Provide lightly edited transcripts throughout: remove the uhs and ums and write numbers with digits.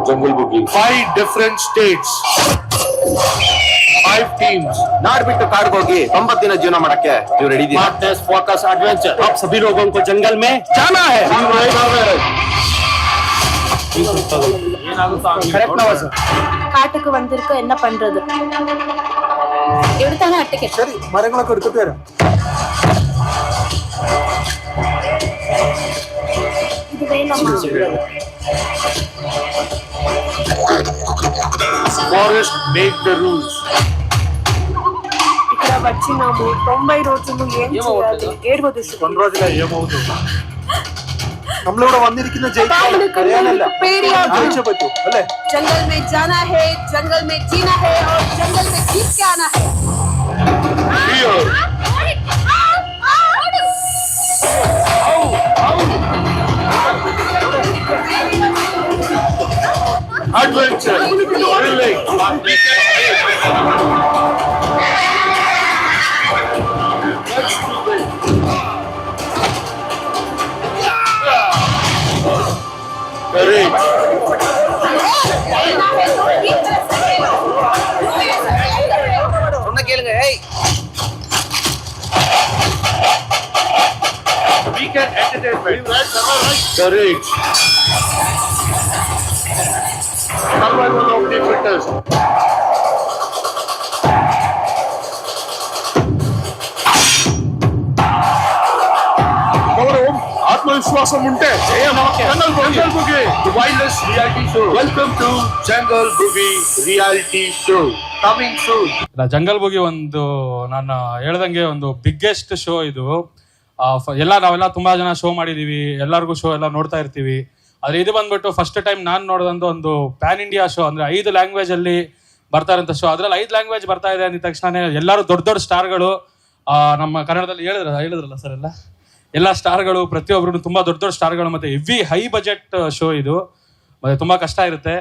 Jungle Boogie. 5 different states. 5 teams. नाड़ बिಟ್ಟು ಕಾಡ್ಗೆ ಹೋಗಿ 90 ದಿನ ಜೀವನ ಮಾಡಕ್ಕೆ ನೀವು ರೆಡಿ ಇದೀರಾ? Smartness, focus, adventure. आप सभी लोगों को जंगल में जाना है. காட்டுக்கு வந்திருக்கோம், என்ன பண்றது? எடுத்தானே அட்டைக்கு. சரி, மரங்களൊക്കെ എടുത്തിട്ട് വരാം. இது வேணுமா? Forest make the rules. ఇక్కడ వచ్చినాము 90 రోజులు ఏం చేయాలి? 7వ దిశ కొన్ని రోజులే ఏమవుతుంది? നമ്മളിവിടെ വന്നിരിക്കുന്ന ജയിക്കാനല്ല, ജയിച്ചേ പറ്റൂ അല്ലേ? जंगल में जाना है, जंगल में जीना है और जंगल में जीत के आना है. Fear. Adventure. Thrilling. Courage. சொன்ன கேளுங்க. ஏய், Weekend entertainment. Courage. Survival of the fittest. గౌరవం, ఆత్మవిశ్వాసం ఉంటే Jungle Boogie the wildest reality show. Welcome to Jungle Boogie reality show coming soon. Jungle Boogie ಒಂದು ನಾನು ಹೇಳ್ದಂಗೆ ಒಂದು ಬಿಗ್ಗೆಸ್ಟ್ ಶೋ ಇದು. ನಾವೆಲ್ಲ ತುಂಬಾ ಜನ ಶೋ ಮಾಡಿದೀವಿ, ಎಲ್ಲರಿಗೂ ಶೋ ಎಲ್ಲ ನೋಡ್ತಾ ಇರ್ತೀವಿ. ಆದ್ರೆ ಇದು ಬಂದ್ಬಿಟ್ಟು ಫಸ್ಟ್ ಟೈಮ್ ನಾನು ನೋಡಿದಂತ ಒಂದು ಪ್ಯಾನ್ ಇಂಡಿಯಾ ಶೋ. ಅಂದ್ರೆ 5 ಲ್ಯಾಂಗ್ವೇಜ್ ಅಲ್ಲಿ ಬರ್ತಾ ಇರೋಂಥ ಶೋ. ಅದ್ರಲ್ಲಿ 5 ಲ್ಯಾಂಗ್ವೇಜ್ ಬರ್ತಾ ಇದೆ ಅಂದ ತಕ್ಷಣ ಎಲ್ಲರೂ ದೊಡ್ಡ ದೊಡ್ಡ ಸ್ಟಾರ್ಗಳು, ನಮ್ಮ ಕನ್ನಡದಲ್ಲಿ ಹೇಳಿದ್ರಲ್ಲ ಸರ್, ಎಲ್ಲ ಸ್ಟಾರ್ಗಳು, ಪ್ರತಿಯೊಬ್ಬರು ತುಂಬಾ ದೊಡ್ಡ ದೊಡ್ಡ ಸ್ಟಾರ್ಗಳು, ಮತ್ತೆ ಹೆವಿ ಹೈ ಬಜೆಟ್ ಶೋ ಇದು. ಮತ್ತೆ ತುಂಬಾ ಕಷ್ಟ ಇರುತ್ತೆ.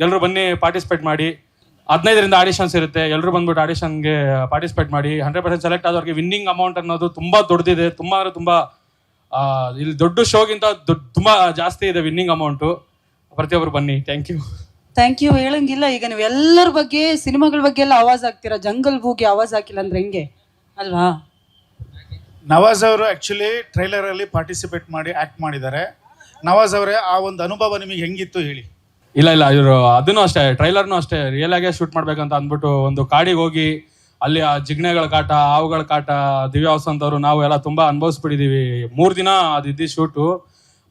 ಎಲ್ಲರೂ ಬನ್ನಿ, ಪಾರ್ಟಿಸಿಪೇಟ್ ಮಾಡಿ. 15ರಿಂದ ಆಡಿಷನ್ಸ್ ಇರುತ್ತೆ. ಎಲ್ಲರೂ ಬಂದ್ಬಿಟ್ಟು ಆಡಿಷನ್ಗೆ ಪಾರ್ಟಿಸಿಪೇಟ್ ಮಾಡಿ. 100% ಸೆಲೆಕ್ಟ್ ಆದವ್ರಿಗೆ ವಿನ್ನಿಂಗ್ ಅಮೌಂಟ್ ಅನ್ನೋದು ತುಂಬಾ ದೊಡ್ಡದಿದೆ. ತುಂಬಾ ಅಂದ್ರೆ ತುಂಬಾ ಇಲ್ಲಿ ದೊಡ್ಡ ಶೋಗಿಂತ ತುಂಬಾ ಜಾಸ್ತಿ ಇದೆ ವಿನ್ನಿಂಗ್ ಅಮೌಂಟು. ಪ್ರತಿಯೊಬ್ಬರು ಬನ್ನಿ. Thank you. ಹೇಳಂಗಿಲ್ಲ. ಈಗ ನೀವು ಎಲ್ಲರ ಬಗ್ಗೆ, ಸಿನಿಮಾಗಳ ಬಗ್ಗೆ ಎಲ್ಲ ಆವಾಜ್ ಆಗ್ತೀರಾ, ಜಂಗಲ್ ಬೂಗಿ ಆವಾಜ್ ಹಾಕಿಲ್ಲ ಅಂದ್ರೆ ಹೆಂಗೆ ಅಲ್ವಾ? ನವಾಜ್ ಅವರು ಆಕ್ಚುಲಿ ಟ್ರೈಲರ್ ಅಲ್ಲಿ ಪಾರ್ಟಿಸಿಪೇಟ್ ಮಾಡಿ ಆಕ್ಟ್ ಮಾಡಿದ್ದಾರೆ. ನವಾಜ್ ಅವರೇ, ಆ ಒಂದು ಅನುಭವ ನಿಮಗೆ ಹೆಂಗಿತ್ತು ಹೇಳಿ? ಇಲ್ಲ ಇವರು ಅದನ್ನು ಅಷ್ಟೇ, ಟ್ರೈಲರ್ನು ಅಷ್ಟೇ, ರಿಯಲ್ ಆಗೇ ಶೂಟ್ ಮಾಡ್ಬೇಕಂತ ಅಂದ್ಬಿಟ್ಟು ಒಂದು ಕಾಡಿಗೆ ಹೋಗಿ ಅಲ್ಲಿ ಆ ಜಿಗ್ನೆಗಳ ಕಾಟ, ಹಾವುಗಳ ಕಾಟ, ದಿವ್ಯ ವಸಂತ್ ಅವರು ನಾವು ಎಲ್ಲ ತುಂಬಾ ಅನುಭವಿಸ್ಬಿಟ್ಟಿದೀವಿ. 3 ದಿನ ಅದಿದ್ದು ಶೂಟು.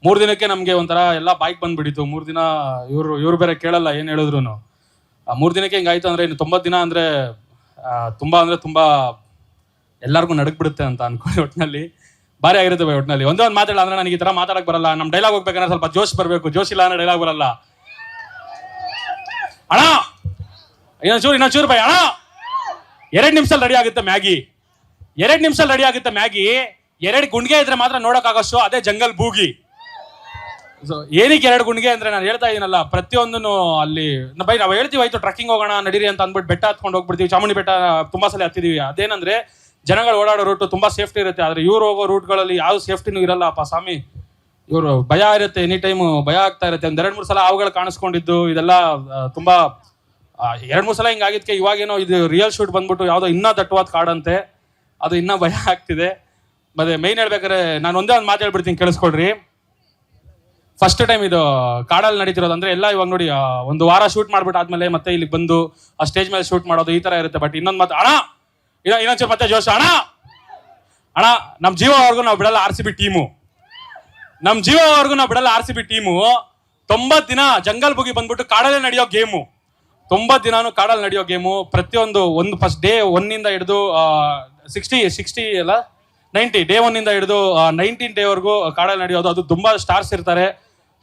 3 ದಿನಕ್ಕೆ ನಮ್ಗೆ ಒಂಥರ ಎಲ್ಲ ಬೈಕ್ ಬಂದ್ಬಿಟ್ಟಿತ್ತು. 3 ದಿನ ಇವ್ರು ಬೇರೆ ಕೇಳಲ್ಲ ಏನ್ ಹೇಳಿದ್ರು. 3 ದಿನಕ್ಕೆ ಹಿಂಗಾಯ್ತು ಅಂದ್ರೆ ಇನ್ನು 90 ದಿನ ಅಂದ್ರೆ ತುಂಬಾ ಎಲ್ಲರಿಗೂ ನಡಕ್ಬಿಡುತ್ತೆ ಅಂತ ಅನ್ಕೊಳ್ಳಿ. ಒಟ್ಟಿನಲ್ಲಿ ಭಾರಿ ಆಗಿರುತ್ತೆ ಒಟ್ಟಿನಲ್ಲಿ. ಒಂದೇ ಒಂದು ಮಾತಾಡಲ್ಲ ಅಂದ್ರೆ ನನಗೆ ಈ ತರ ಮಾತಾಡಕ್ ಬರಲ್ಲ. ನಮ್ ಡೈಲಾಗ್ ಹೋಗ್ಬೇಕಂದ್ರೆ ಸ್ವಲ್ಪ ಜೋಶ್ ಬರ್ಬೇಕು. ಜೋಶ್ ಇಲ್ಲ ಅಂದ್ರೆ ಡೈಲಾಗ್ ಬರಲ್ಲ. ಅಣ್ಣ ಇನ್ನೊಂದ್ ಚೂರು ಬೈ ಅಣ್ಣ. 2 ನಿಮಿಷದಲ್ಲಿ ರೆಡಿ ಆಗುತ್ತೆ ಮ್ಯಾಗಿ. 2 ನಿಮಿಷದಲ್ಲಿ ರೆಡಿ ಆಗುತ್ತೆ ಮ್ಯಾಗಿ. 2 ಗುಂಡಿಗೆ ಇದ್ರೆ ಮಾತ್ರ ನೋಡಕ್ ಶೋ, ಅದೇ ಜಂಗಲ್ ಬೂಗಿ. ಏನಕ್ಕೆ 2 ಗುಂಡಿಗೆ ಅಂದ್ರೆ ನಾನು ಹೇಳ್ತಾ ಇದೀನಲ್ಲ, ಪ್ರತಿಯೊಂದನ್ನು ಅಲ್ಲಿ ಬೈ ನಾವು ಹೇಳ್ತೀವಿ ಆಯ್ತು ಟ್ರಕ್ಕಿಂಗ್ ಹೋಗೋಣ ನಡೀರಿ ಅಂತ ಅಂದ್ಬಿಟ್ಟು ಬೆಟ್ಟ ಹತ್ಕೊಂಡು ಹೋಗ್ಬಿಡ್ತೀವಿ. ಚಾಮುಂಡಿ ಬೆಟ್ಟ ತುಂಬಾ ಸಲ ಹತ್ತಿದೀವಿ. ಅದೇನಂದ್ರೆ ಜನಗಳು ಓಡಾಡೋ ರೂಟ್ ತುಂಬಾ ಸೇಫ್ಟಿ ಇರುತ್ತೆ. ಆದ್ರೆ ಇವ್ರು ಹೋಗೋ ರೂಟ್ಗಳಲ್ಲಿ ಯಾವ ಸೇಫ್ಟಿನೂ ಇರಲ್ಲ ಅಪ್ಪ ಸ್ವಾಮಿ. ಇವರು ಭಯ ಇರುತ್ತೆ, ಎನಿ ಟೈಮ್ ಭಯ ಆಗ್ತಾ ಇರುತ್ತೆ. ಒಂದ್ 2-3 ಸಲ ಹಾವುಗಳು ಕಾಣಿಸ್ಕೊಂಡಿದ್ದು ಇದೆಲ್ಲ ತುಂಬಾ 2-3 ಸಲ ಹಿಂಗಾಗಿದ್ಕೆ ಇವಾಗೇನೋ ಇದು ರಿಯಲ್ ಶೂಟ್ ಬಂದ್ಬಿಟ್ಟು ಯಾವ್ದೋ ಇನ್ನೂ ದಟ್ಟವಾದ ಕಾಡಂತೆ, ಅದು ಇನ್ನೂ ಭಯ ಆಗ್ತಿದೆ. ಮತ್ತೆ ಮೇನ್ ಹೇಳ್ಬೇಕಾದ್ರೆ ನಾನು ಒಂದೇ ಒಂದು ಮಾತು ಹೇಳ್ಬಿಡ್ತೀನಿ, ಕೇಳಿಸ್ಕೊಳ್ರಿ. ಫಸ್ಟ್ ಟೈಮ್ ಇದು ಕಾಡಲ್ಲಿ ನಡೀತಿರೋದು. ಅಂದ್ರೆ ಎಲ್ಲ ಇವಾಗ ನೋಡಿ, 1 ವಾರ ಶೂಟ್ ಮಾಡ್ಬಿಟ್ಟು ಆದ್ಮೇಲೆ ಮತ್ತೆ ಇಲ್ಲಿಗೆ ಬಂದು ಆ ಸ್ಟೇಜ್ ಮೇಲೆ ಶೂಟ್ ಮಾಡೋದು ಈ ತರ ಇರುತ್ತೆ. ಬಟ್ ಇನ್ನೊಂದು ಮಾತು ಅಣ್ಣ, ಇನ್ನೊಂಚೂರು ಮತ್ತೆ ಜೋಶ್ ಅಣ್ಣ. ನಮ್ ಜೀವವರೆಗೂ ನಾವು ಬಿಡಲ್ಲ RCB ಟೀಮು. 90 ದಿನ ಜಂಗಲ್ ಬುಗಿ ಬಂದ್ಬಿಟ್ಟು ಕಾಡಲ್ಲೇ ನಡೆಯೋ ಗೇಮು. 90 ದಿನಾನು ಕಾಡಲ್ಲಿ ನಡೆಯೋ ಗೇಮು. ಪ್ರತಿಯೊಂದು ಫಸ್ಟ್ ಡೇ 1 ಹಿಡಿದು 60 ಅಲ್ಲ 90 ಡೇ 1 ಹಿಡಿದು 19 ಡೇವರೆಗೂ ಕಾಡಲ್ಲಿ ನಡೆಯೋದು. ಅದು ತುಂಬಾ ಸ್ಟಾರ್ಸ್ ಇರ್ತಾರೆ.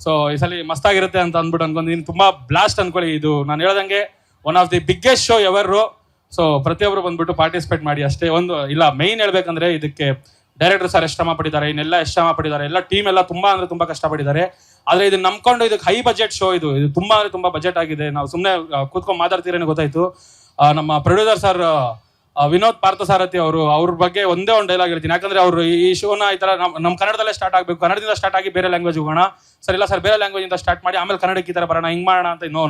ಸೊ ಈ ಸಲ ಮಸ್ತಾಗಿರುತ್ತೆ ಅಂತ ಅಂದ್ಬಿಟ್ಟು ಅನ್ಕೊಂಡಿದ್ದೀನಿ. ತುಂಬಾ ಬ್ಲಾಸ್ಟ್ ಅನ್ಕೊಳ್ಳಿ. ಇದು ನಾನು ಹೇಳ್ದಂಗೆ one of the biggest show ever. So ಪ್ರತಿಯೊಬ್ಬರು ಬಂದ್ಬಿಟ್ಟು ಪಾರ್ಟಿಸಿಪೇಟ್ ಮಾಡಿ ಅಷ್ಟೇ. ಮೈನ್ ಹೇಳ್ಬೇಕಂದ್ರೆ ಇದಕ್ಕೆ ಡೈರೆಕ್ಟರ್ ಸರ್ ಎಷ್ಟು ಶ್ರಮ ಪಟ್ಟಿದ್ದಾರೆ, ಇನ್ನೆಲ್ಲ ಎಷ್ಟು ಶ್ರಮ ಪಟ್ಟಿದ್ದಾರೆ, ಎಲ್ಲ ಟೀಮ್ ಎಲ್ಲ ತುಂಬಾ ಅಂದ್ರೆ ತುಂಬಾ ಕಷ್ಟಪಟ್ಟಿದ್ದಾರೆ. ಆದ್ರೆ ಇದನ್ನ ನಂಬ್ಕೊಂಡು ಇದಕ್ಕೆ ಹೈ ಬಜೆಟ್ ಶೋ ಇದು ತುಂಬಾ ಅಂದ್ರೆ ತುಂಬಾ ಬಜೆಟ್ ಆಗಿದೆ. ನಾವು ಸುಮ್ಮನೆ ಕೂತ್ಕೊಂಡು ಮಾತಾಡ್ತೀರೇನೋ ಗೊತ್ತಾಯ್ತು. ನಮ್ಮ ಪ್ರೊಡ್ಯೂಸರ್ ಸರ್ ವಿನೋದ್ ಪಾರ್ಥಸಾರಥಿ ಅವ್ರ ಬಗ್ಗೆ ಒಂದೇ ಒಂದು ಡೈಲಾಗ್ ಹೇಳ್ತೀನಿ. ಯಾಕಂದ್ರೆ ಅವರು ಈ ಶೋನ ಈ ತರ ನಮ್ಮ ಕನ್ನಡದಲ್ಲೇ ಸ್ಟಾರ್ಟ್ ಆಗಬೇಕು, ಕನ್ನಡದಿಂದ ಸ್ಟಾರ್ಟ್ ಆಗಿ ಬೇರೆ ಲ್ಯಾಂಗ್ವೇಜ್ ಹೋಗೋಣ ಸರ್, ಇಲ್ಲ ಸರ್ ಬೇರೆ ಲ್ಯಾಂಗ್ವೇಜ್ ಇಂದ ಸ್ಟಾರ್ಟ್ ಮಾಡಿ ಆಮೇಲೆ ಕನ್ನಡಕ್ಕೆ ಈ ತರ ಬರೋಣ ಹಿಂಗ್ ಮಾಡೋಣ ಅಂತ. ನೋ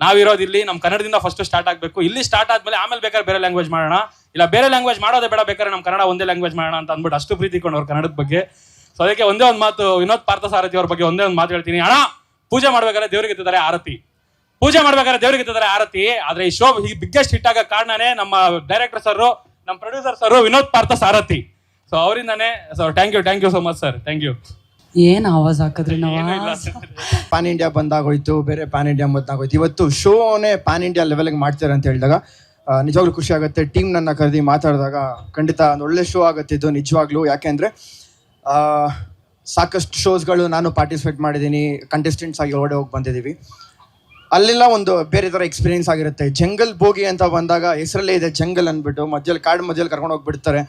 ನಾವಿರೋದು ಇಲ್ಲಿ ನಮ್ಮ ಕನ್ನಡದಿಂದ ಫಸ್ಟ್ ಸ್ಟಾರ್ಟ್ ಆಗಬೇಕು. ಇಲ್ಲಿ ಸ್ಟಾರ್ಟ್ ಆದ್ಮೇಲೆ ಆಮೇಲೆ ಬೇಕಾದ್ರೆ ಬೇರೆ ಲ್ಯಾಂಗ್ವೇಜ್ ಮಾಡೋಣ, ಇಲ್ಲ ಬೇರೆ ಲ್ಯಾಂಗ್ವೇಜ್ ಮಾಡೋದೇ ಬೇಡ, ಬೇಕಾದ್ರೆ ನಮ್ಮ ಕನ್ನಡ ಒಂದೇ ಲ್ಯಾಂಗ್ವೇಜ್ ಮಾಡೋಣ ಅಂತ ಅಂದ್ಬಿಟ್ಟು ಅಷ್ಟು ಪ್ರೀತಿ ಕೊಂಡವ್ರು ಕನ್ನಡದ ಬಗ್ಗೆ. ಸೊ ಅದಕ್ಕೆ ಒಂದೇ ಒಂದು ಮಾತು ವಿನೋದ್ ಪಾರ್ಥಸಾರಥಿ ಅವ್ರ ಬಗ್ಗೆ ಒಂದೇ ಒಂದು ಮಾತು ಹೇಳ್ತೀನಿ. ಅಣ್ಣ ಪೂಜೆ ಮಾಡ್ಬೇಕಾದ್ರೆ ದೇವ್ರಿಗೆ ಎತ್ತಿದ್ದಾರೆ ಆರತಿ, ಪೂಜೆ ಮಾಡ್ಬೇಕಾದ್ರೆ ದೇವ್ರಿಗೆ ಎತ್ತಿದ್ದಾರೆ ಆರತಿ. ಆದ್ರೆ ಈ ಶೋ ಬಿಗ್ಗೆಸ್ಟ್ ಹಿಟ್ ಆಗೋ ಕಾರಣನೇ ನಮ್ಮ ಡೈರೆಕ್ಟರ್ ಸರ್, ನಮ್ಮ producer sir Vinod Parthasarathy. So ಅವರಿಂದಾನೇ. So thank you so much sir, thank you. ಏನ್ ಆವಾಜ್ ಹಾಕಿದ್ರಿ ನವಾಜ್? ಪ್ಯಾನ್ ಇಂಡಿಯಾ ಬಂದಾಗೋಯ್ತು, ಬೇರೆ ಪ್ಯಾನ್ ಇಂಡಿಯಾ ಬಂದಾಗೋಯ್ತು. ಇವತ್ತು ಶೋನೇ ಪ್ಯಾನ್ ಇಂಡಿಯಾ ಲೆವೆಲ್ಗೆ ಮಾಡ್ತಾರೆ ಅಂತ ಹೇಳಿದಾಗ ನಿಜವಾಗ್ಲೂ ಖುಷಿ ಆಗುತ್ತೆ. ಟೀಮ್ ನನ್ನ ಕರೆದಿ ಮಾತಾಡಿದಾಗ ಖಂಡಿತ ಒಂದು ಒಳ್ಳೆ ಶೋ ಆಗುತ್ತೆ ಇದು ನಿಜವಾಗ್ಲೂ. ಯಾಕೆಂದ್ರೆ ಸಾಕಷ್ಟು ಶೋಸ್ಗಳು ನಾನು ಪಾರ್ಟಿಸಿಪೇಟ್ ಮಾಡಿದ್ದೀನಿ, ಕಂಟೆಸ್ಟೆಂಟ್ಸ್ ಆಗಿ ಹೊರಡೆ ಹೋಗಿ ಬಂದಿದ್ದೀವಿ. ಅಲ್ಲೆಲ್ಲ ಒಂದು ಬೇರೆ ಥರ ಎಕ್ಸ್ಪೀರಿಯನ್ಸ್ ಆಗಿರುತ್ತೆ. ಜಂಗಲ್ ಬೋಗಿ ಅಂತ ಬಂದಾಗ ಹೆಸರಲ್ಲೇ ಇದೆ ಜಂಗಲ್ ಅಂದ್ಬಿಟ್ಟು, ಮಧ್ಯದಲ್ಲಿ ಕಾಡು ಮಧ್ಯದಲ್ಲಿ ಕರ್ಕೊಂಡು ಹೋಗ್ಬಿಡ್ತಾರೆ.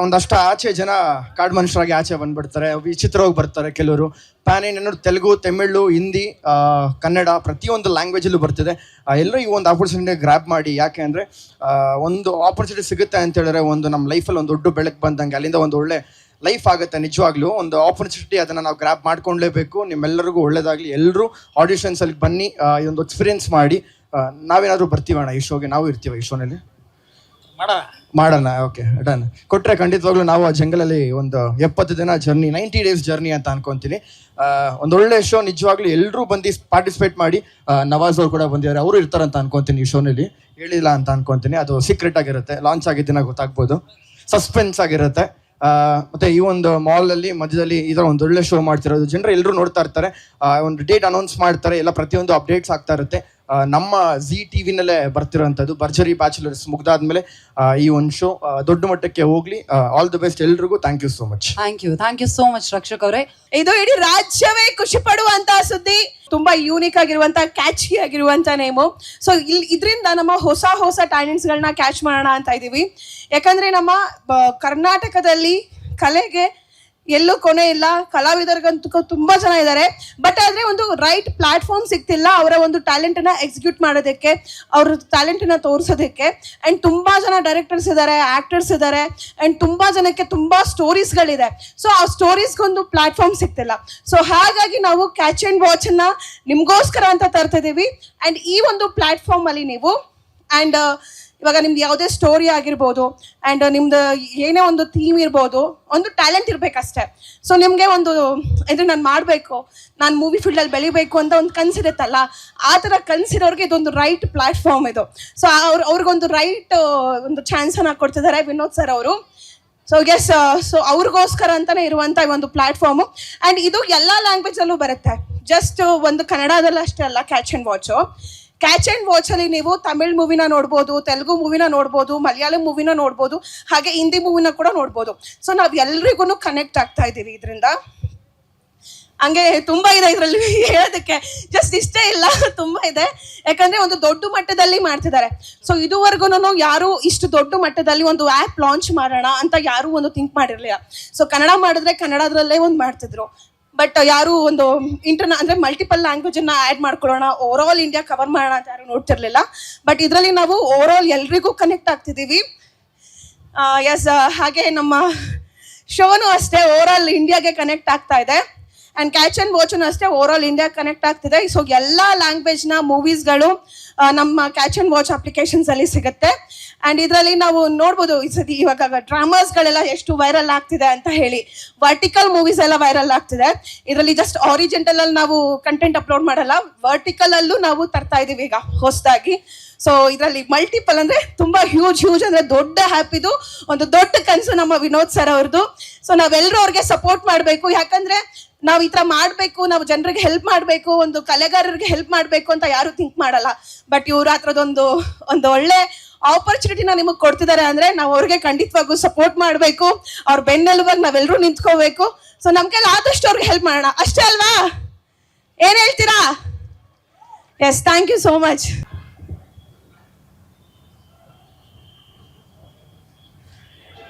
ಒಂದಷ್ಟು ಆಚೆ ಜನ ಕಾಡು ಮನುಷ್ಯರಾಗಿ ಆಚೆ ಬಂದ್ಬಿಡ್ತಾರೆ, ವಿಚಿತ್ರವಾಗಿ ಬರ್ತಾರೆ ಕೆಲವರು. ಪ್ಯಾನ್ ಇಂಡಿಯಾ ತೆಲುಗು, ತಮಿಳು, ಹಿಂದಿ, ಕನ್ನಡ ಪ್ರತಿಯೊಂದು ಲ್ಯಾಂಗ್ವೇಜಲ್ಲೂ ಬರ್ತಿದೆ. ಎಲ್ಲರೂ ಈ ಒಂದು ಆಪರ್ಚುನಿಟಿ ಗ್ರ್ಯಾಬ್ ಮಾಡಿ. ಯಾಕೆ ಅಂದರೆ ಒಂದು ಆಪರ್ಚುನಿಟಿ ಸಿಗುತ್ತೆ ಅಂತ ಹೇಳಿದ್ರೆ ಒಂದು ನಮ್ಮ ಲೈಫಲ್ಲಿ ಒಂದು ದೊಡ್ಡ ಬೆಳಕು ಬಂದಂಗೆ, ಅಲ್ಲಿಂದ ಒಂದು ಒಳ್ಳೆ ಲೈಫ್ ಆಗುತ್ತೆ. ನಿಜವಾಗ್ಲೂ ಒಂದು ಆಪರ್ಚುನಿಟಿ, ಅದನ್ನು ನಾವು ಗ್ರ್ಯಾಬ್ ಮಾಡ್ಕೊಳ್ಳೇಬೇಕು. ನಿಮ್ಮೆಲ್ಲರಿಗೂ ಒಳ್ಳೇದಾಗಲಿ. ಎಲ್ಲರೂ ಆಡಿಷನ್ಸಲ್ಲಿ ಬನ್ನಿ, ಇದೊಂದು ಎಕ್ಸ್ಪೀರಿಯನ್ಸ್ ಮಾಡಿ. ನಾವೇನಾದರೂ ಬರ್ತೀವಣ್ಣ ಈ ಶೋಗೆ, ನಾವು ಇರ್ತೀವಿ ಈ ಶೋನಲ್ಲಿ ಮಾಡೋಣ. Okay done. ಕೊಟ್ಟರೆ ಖಂಡಿತವಾಗ್ಲೂ ನಾವು ಆ ಜಂಗಲಲ್ಲಿ ಒಂದು 70 ದಿನ ಜರ್ನಿ, 90 ಡೇಸ್ ಜರ್ನಿ ಅಂತ ಅನ್ಕೊತೀನಿ. ಒಂದೊಳ್ಳೆ ಶೋ ನಿಜವಾಗ್ಲೂ. ಎಲ್ಲರೂ ಬಂದು ಪಾರ್ಟಿಸಿಪೇಟ್ ಮಾಡಿ. ನವಾಜ್ ಅವ್ರು ಕೂಡ ಬಂದಿದ್ದಾರೆ, ಅವರು ಇರ್ತಾರಂತ ಅನ್ಕೊತೀನಿ ಈ ಶೋನಲ್ಲಿ. ಹೇಳಿಲ್ಲ ಅಂತ ಅನ್ಕೊತೀನಿ, ಅದು ಸೀಕ್ರೆಟ್ ಆಗಿರುತ್ತೆ. ಲಾಂಚ್ ಆಗಿದ್ದಿನ ಗೊತ್ತಾಗ್ಬೋದು, ಸಸ್ಪೆನ್ಸ್ ಆಗಿರುತ್ತೆ. ಮತ್ತೆ ಈ ಒಂದು ಮಾಲ್ ಅಲ್ಲಿ ಮಧ್ಯದಲ್ಲಿ ಈ ತರ ಒಂದು ಒಳ್ಳೆ ಶೋ ಮಾಡ್ತಿರೋದು ಜನರು ಎಲ್ಲರೂ ನೋಡ್ತಾ ಇರ್ತಾರೆ. ಒಂದು ಡೇಟ್ ಅನೌನ್ಸ್ ಮಾಡ್ತಾರೆ, ಎಲ್ಲ ಪ್ರತಿಯೊಂದು ಅಪ್ಡೇಟ್ಸ್ ಆಗ್ತಾ ಇರುತ್ತೆ. ನಮ್ಮ ಜಿ ಟಿವಿನಲ್ಲೇ ಬರ್ತಿರೋಂಥದ್ದು ಭರ್ಜರಿ ಬ್ಯಾಚುಲರ್ಸ್ ಮುಗ್ದಾದ್ಮೇಲೆ ಈ ಒಂದು ಶೋ ದೊಡ್ಡ ಮಟ್ಟಕ್ಕೆ ಹೋಗ್ಲಿ. ಆಲ್ ದಿ ಬೆಸ್ಟ್ ಎಲ್ರಿಗೂ. Thank you so much. Thank you so much Rakshak ಅವರೇ. ಇದು ಇಡೀ ರಾಜ್ಯವೇ ಖುಷಿ ಪಡುವಂತಹ ಸುದ್ದಿ. ತುಂಬಾ ಯೂನಿಕ್ ಆಗಿರುವಂತಹ ಕ್ಯಾಚಿ ಆಗಿರುವಂತ ನೇಮು. ಸೊ ಇದರಿಂದ ನಮ್ಮ ಹೊಸ ಟ್ಯಾಲೆಂಟ್ಸ್ ಗಳನ್ನ ಕ್ಯಾಚ್ ಮಾಡೋಣ ಅಂತ ಇದೀವಿ. ಯಾಕಂದ್ರೆ ನಮ್ಮ ಕರ್ನಾಟಕದಲ್ಲಿ ಕಲೆಗೆ ಎಲ್ಲೂ ಕೊನೆ ಇಲ್ಲ, ಕಲಾವಿದರಿಗಂತೂ ತುಂಬಾ ಜನ ಇದ್ದಾರೆ. ಬಟ್ ಆದ್ರೆ ಒಂದು ರೈಟ್ ಪ್ಲಾಟ್ಫಾರ್ಮ್ ಸಿಗ್ತಿಲ್ಲ ಅವರ ಒಂದು ಟ್ಯಾಲೆಂಟ್ ಅನ್ನ ಎಕ್ಸಿಕ್ಯೂಟ್ ಮಾಡೋದಕ್ಕೆ, ಅವ್ರ ಟ್ಯಾಲೆಂಟ್ ಅನ್ನ ತೋರಿಸೋದಕ್ಕೆ. ಅಂಡ್ ತುಂಬಾ ಜನ ಡೈರೆಕ್ಟರ್ಸ್ ಇದ್ದಾರೆ, ಆಕ್ಟರ್ಸ್ ಇದ್ದಾರೆ, ಅಂಡ್ ತುಂಬಾ ಜನಕ್ಕೆ ತುಂಬಾ ಸ್ಟೋರೀಸ್ಗಳಿದೆ. ಸೊ ಆ ಸ್ಟೋರೀಸ್ಗೊಂದು ಪ್ಲಾಟ್ಫಾರ್ಮ್ ಸಿಗ್ತಿಲ್ಲ. ಸೊ ಹಾಗಾಗಿ ನಾವು ಕ್ಯಾಚ್ ಅಂಡ್ ವಾಚ್ ಅನ್ನ ನಿಮ್ಗೋಸ್ಕರ ಅಂತ ತರ್ತಾ ಇದೀವಿ. ಅಂಡ್ ಈ ಒಂದು ಪ್ಲಾಟ್ಫಾರ್ಮ್ ಅಲ್ಲಿ ನೀವು ಅಂಡ್ ಇವಾಗ ನಿಮ್ದು ಯಾವುದೇ ಸ್ಟೋರಿ ಆಗಿರ್ಬೋದು, ಆ್ಯಂಡ್ ನಿಮ್ದು ಏನೇ ಒಂದು ಥೀಮ್ ಇರ್ಬೋದು, ಒಂದು ಟ್ಯಾಲೆಂಟ್ ಇರಬೇಕಷ್ಟೇ. ಸೊ ನಿಮಗೆ ಒಂದು ಇದು ನಾನು ಮಾಡಬೇಕು, ನಾನು ಮೂವಿ ಫೀಲ್ಡಲ್ಲಿ ಬೆಳಿಬೇಕು ಅಂತ ಒಂದು ಕನಸಿರುತ್ತಲ್ಲ, ಆ ಥರ ಕನಸಿರೋರಿಗೆ ಇದೊಂದು ರೈಟ್ ಪ್ಲ್ಯಾಟ್ಫಾರ್ಮ್ ಇದು. ಸೊ ಅವ್ರಿಗೊಂದು ರೈಟ್ ಒಂದು ಚಾನ್ಸನ್ನು ಕೊಡ್ತಿದ್ದಾರೆ ವಿನೋದ್ ಸರ್ ಅವರು. ಸೊ ಅವ್ರಿಗೋಸ್ಕರ ಅಂತಾನೆ ಇರುವಂಥ ಒಂದು ಪ್ಲ್ಯಾಟ್ಫಾರ್ಮು. ಆ್ಯಂಡ್ ಇದು ಎಲ್ಲ ಲ್ಯಾಂಗ್ವೇಜಲ್ಲೂ ಬರುತ್ತೆ, ಜಸ್ಟ್ ಒಂದು ಕನ್ನಡದಲ್ಲಿ ಅಷ್ಟೇ ಅಲ್ಲ. ಕ್ಯಾಚ್ ಆ್ಯಂಡ್ ವಾಚ್ ಅಲ್ಲಿ ನೀವು ತಮಿಳ್ ಮೂವಿನ ನೋಡ್ಬೋದು, ತೆಲುಗು ಮೂವಿನ ನೋಡ್ಬೋದು, ಮಲಯಾಳಂ ಮೂವಿನ ನೋಡ್ಬೋದು, ಹಾಗೆ ಹಿಂದಿ ಮೂವಿನ ಕೂಡ ನೋಡ್ಬೋದು. ಸೊ ನಾವು ಎಲ್ರಿಗೂ ಕನೆಕ್ಟ್ ಆಗ್ತಾ ಇದ್ದೀವಿ ಇದರಿಂದ. ಹಂಗೆ ತುಂಬಾ ಇದೆ ಇದರಲ್ಲಿ ಹೇಳೋದಕ್ಕೆ, ಜಸ್ಟ್ ಇಷ್ಟೇ ಇಲ್ಲ, ತುಂಬಾ ಇದೆ. ಯಾಕಂದ್ರೆ ಒಂದು ದೊಡ್ಡ ಮಟ್ಟದಲ್ಲಿ ಮಾಡ್ತಿದ್ದಾರೆ. ಸೊ ಇದುವರೆಗೂ ಯಾರು ಇಷ್ಟು ದೊಡ್ಡ ಮಟ್ಟದಲ್ಲಿ ಒಂದು ಆ್ಯಪ್ ಲಾಂಚ್ ಮಾಡೋಣ ಅಂತ ಯಾರು ಒಂದು ಥಿಂಕ್ ಮಾಡಿರ್ಲಿಲ್ಲ. ಸೊ ಕನ್ನಡ ಮಾಡಿದ್ರೆ ಕನ್ನಡದಲ್ಲೇ ಒಂದು ಮಾಡ್ತಿದ್ರು. ಬಟ್ ಯಾರು ಒಂದು ಅಂದ್ರೆ ಮಲ್ಟಿಪಲ್ ಲ್ಯಾಂಗ್ವೇಜ್ ಅನ್ನ ಆ್ಯಡ್ ಮಾಡ್ಕೊಳ್ಳೋಣ, ಓವರ್ ಆಲ್ ಇಂಡಿಯಾ ಕವರ್ ಮಾಡೋಣ ಅಂತ ಯಾರು ನೋಡ್ತಿರ್ಲಿಲ್ಲ. ಬಟ್ ಇದರಲ್ಲಿ ನಾವು ಓವರ್ ಆಲ್ ಎಲ್ರಿಗೂ ಕನೆಕ್ಟ್ ಆಗ್ತಿದ್ದೀವಿ. ಎಸ್, ಹಾಗೆ ನಮ್ಮ ಶೋನು ಅಷ್ಟೇ ಓವರ್ ಆಲ್ ಇಂಡಿಯಾಗೆ ಕನೆಕ್ಟ್ ಆಗ್ತಾ ಇದೆ. ಆ್ಯಂಡ್ ಕ್ಯಾಚ್ ಆ್ಯಂಡ್ ವಾಚನ್ನು ಅಷ್ಟೇ ಓವರ್ ಆಲ್ ಇಂಡಿಯಾ ಕನೆಕ್ಟ್ ಆಗ್ತಿದೆ. ಸೊ ಎಲ್ಲ ಲ್ಯಾಂಗ್ವೇಜ್ನ ಮೂವೀಸ್ಗಳು ನಮ್ಮ ಕ್ಯಾಚ್ ಆ್ಯಂಡ್ ವಾಚ್ ಅಪ್ಲಿಕೇಶನ್ಸಲ್ಲಿ ಸಿಗುತ್ತೆ. ಆ್ಯಂಡ್ ಇದರಲ್ಲಿ ನಾವು ನೋಡ್ಬೋದು ಇವಾಗ ಡ್ರಾಮಾಸ್ಗಳೆಲ್ಲ ಎಷ್ಟು ವೈರಲ್ ಆಗ್ತಿದೆ ಅಂತ ಹೇಳಿ. ವರ್ಟಿಕಲ್ ಮೂವೀಸ್ ಎಲ್ಲ ವೈರಲ್ ಆಗ್ತಿದೆ. ಇದರಲ್ಲಿ ಜಸ್ಟ್ ಆರಿಜೆಂಟಲ್ ಅಲ್ಲಿ ನಾವು ಕಂಟೆಂಟ್ ಅಪ್ಲೋಡ್ ಮಾಡಲ್ಲ, ವರ್ಟಿಕಲ್ ಅಲ್ಲೂ ನಾವು ತರ್ತಾ ಇದೀವಿ ಈಗ ಹೊಸದಾಗಿ. ಸೊ ಇದರಲ್ಲಿ ಮಲ್ಟಿಪಲ್ ಅಂದ್ರೆ ತುಂಬಾ ಹ್ಯೂಜ್ ಅಂದ್ರೆ ದೊಡ್ಡ ಹ್ಯಾಪಿದು ಒಂದು ದೊಡ್ಡ ಕನಸು ನಮ್ಮ ವಿನೋದ್ ಸರ್ ಅವ್ರದ್ದು. ಸೊ ನಾವೆಲ್ಲರೂ ಅವ್ರಿಗೆ ಸಪೋರ್ಟ್ ಮಾಡಬೇಕು. ಯಾಕಂದ್ರೆ ನಾವು ಈ ತರ ಮಾಡ್ಬೇಕು, ನಾವು ಜನರಿಗೆ ಹೆಲ್ಪ್ ಮಾಡಬೇಕು, ಒಂದು ಕಲೆಗಾರರಿಗೆ ಹೆಲ್ಪ್ ಮಾಡಬೇಕು ಅಂತ ಯಾರು ಥಿಂಕ್ ಮಾಡಲ್ಲ. ಬಟ್ ಇವ್ರು ಆ ಥರದೊಂದು ಒಳ್ಳೆ ಆಪರ್ಚುನಿಟಿನ ನಿಮಗೆ ಕೊಡ್ತಿದ್ದಾರೆ ಅಂದ್ರೆ ನಾವು ಅವ್ರಿಗೆ ಖಂಡಿತವಾಗೂ ಸಪೋರ್ಟ್ ಮಾಡಬೇಕು. ಅವ್ರ ಬೆನ್ನೆಲುಬಾಗಿ ನಾವೆಲ್ಲರೂ ನಿಂತ್ಕೋಬೇಕು. ಸೊ ನಮ್ ಕೈಲಿ ಆದಷ್ಟು ಅವ್ರಿಗೆ ಹೆಲ್ಪ್ ಮಾಡೋಣ, ಅಷ್ಟೇ ಅಲ್ವಾ? ಏನ್ ಹೇಳ್ತೀರಾ? Yes, thank you so much.